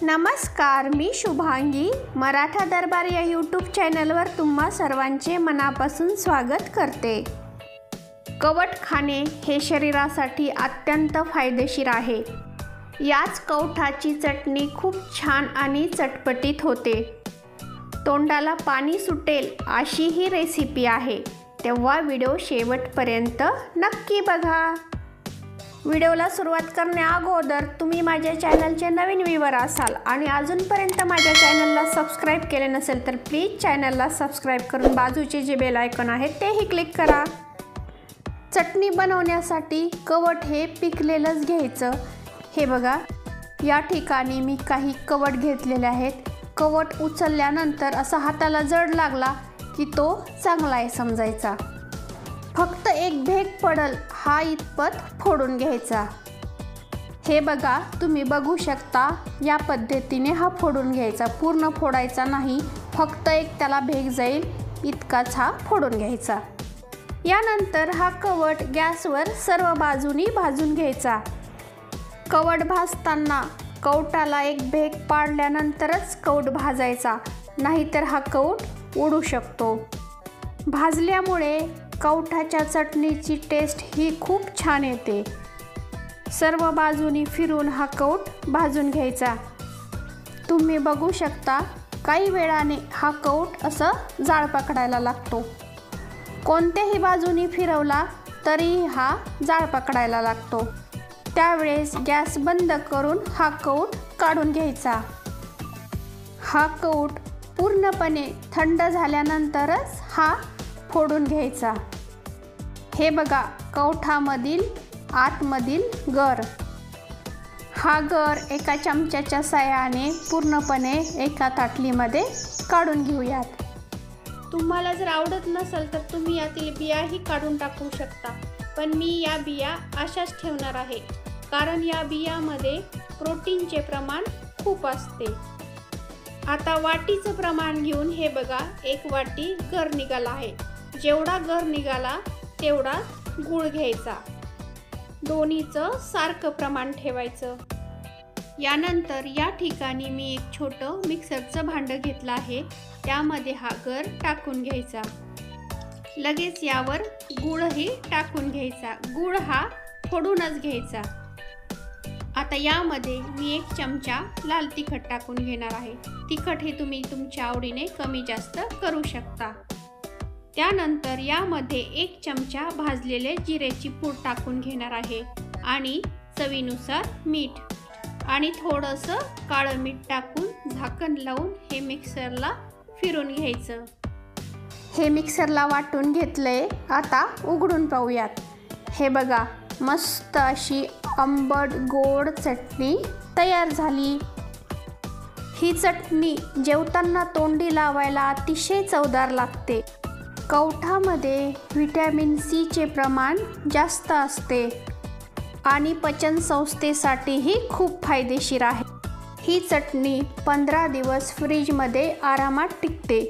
नमस्कार, मी शुभांगी मराठा दरबार या यूट्यूब चॅनलवर तुम्हा सर्वांचे मनापासून स्वागत करते। कवठ खाणे हे शरीरासाठी अत्यंत फायदेशीर आहे। याच कवठाची चटणी खूप छान आणि चटपटीत होते। तोंडाला पाणी सुटेल अशी ही रेसिपी आहे, तेव्हा व्हिडिओ शेवटपर्यंत नक्की बघा। व्हिडिओला सुरुवात करण्याअगोदर तुम्ही माझ्या चॅनलचे नवीन व्ह्यूअर असाल आणि अजूनपर्यंत माझ्या चॅनलला सबस्क्राइब केले नसेल तर प्लीज चॅनलला सबस्क्राइब करून बाजूचे जे बेल आयकॉन आहे तेही क्लिक करा। चटणी बनवण्यासाठी कवठ हे पिकलेलंच घ्यायचं। हे बघा, या ठिकाणी मी काही कवठ घेतलेले आहेत। कवठ उचलल्यानंतर असा हाताला जड लागला की तो चांगला आहे समजायचा। फक्त एक भेग पडल हा इतपत फोडून घ्यायचा। हे बघा, तुम्ही बघू शकता, या पद्धतीने हा फोडून घ्यायचा। पूर्ण फोडायचा नाही, फक्त एक त्याला भेग जाईल इतकाच हा फोडून घ्यायचा। यानंतर हा कवठ गॅसवर सर्व बाजूनी भाजून घ्यायचा। कवठ भाजताना कवठाला एक भेग पाडल्यानंतरच कवठ भाजायचा, नाहीतर हा कवठ उडू शकतो। भाजल्यामुळे कवठाच्या चटणीची टेस्ट ही खूप छान येते। सर्व बाजूनी फिरून हा कवठ भाजून घ्यायचा। तुम्ही बघू शकता, काही वेळाने हा कवठ असं जाळ पकडायला लागतो। कोणत्याही बाजूनी फिरवला तरी हा जाळ पकडायला लागतो। त्यावेळेस गॅस बंद करून हा कवठ काढून घ्यायचा। हा कवठ पूर्णपणे थंड झाल्यानंतरच हा फोडून घ्यायचा। हे बघा, कवठामधील आतमधील गर, हा गर एका चमच्याच्या साहाय्याने पूर्णपणे एका ताटलीमध्ये काढून घेऊयात। तुम्हाला जर आवडत नसेल तर तुम्ही यातील बियाही काढून टाकू शकता, पण मी या बिया अशाच ठेवणार आहे, कारण या बियामध्ये प्रोटीनचे प्रमाण खूप असते। आता वाटीचं प्रमाण घेऊन हे बघा, एक वाटी गर निघाला आहे। जेवढा गर निघाला तेवढा गूळ घ्यायचा। दोन्हीचं सारखं प्रमाण ठेवायचं। यानंतर या ठिकाणी मी एक छोटं मिक्सरचं भांडं घेतलं आहे, त्यामध्ये हा गर टाकून घ्यायचा। लगेच यावर गूळही टाकून घ्यायचा। गूळ हा फोडूनच घ्यायचा। आता यामध्ये मी एक चमचा लाल तिखट टाकून घेणार आहे। तिखट हे तुम्ही तुमच्या आवडीने कमी जास्त करू शकता। त्यानंतर यामध्ये एक चमचा भाजलेले जिऱ्याची पूड टाकून घेणार आहे आणि चवीनुसार मीठ आणि थोडंसं काळं मीठ टाकून झाकण लावून हे मिक्सरला फिरून घ्यायचं। हे मिक्सरला वाटून घेतलंय, आता उघडून पाहूयात। हे बघा, मस्त अशी आंबट गोड चटणी तयार झाली। ही चटणी जेवताना तोंडी लावायला अतिशय चवदार लागते। कवठामध्ये व्हिटॅमिन सी चे प्रमाण जास्त असते आणि पचन संस्थेसाठीही खूप फायदेशीर आहे। ही चटणी 15 दिवस फ्रीजमध्ये आरामात टिकते।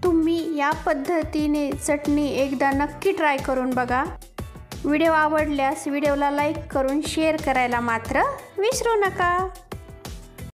तुम्ही या पद्धतीने चटणी एकदा नक्की ट्राय करून बघा। व्हिडिओ आवडल्यास व्हिडिओला लाईक करून शेअर करायला मात्र विसरू नका।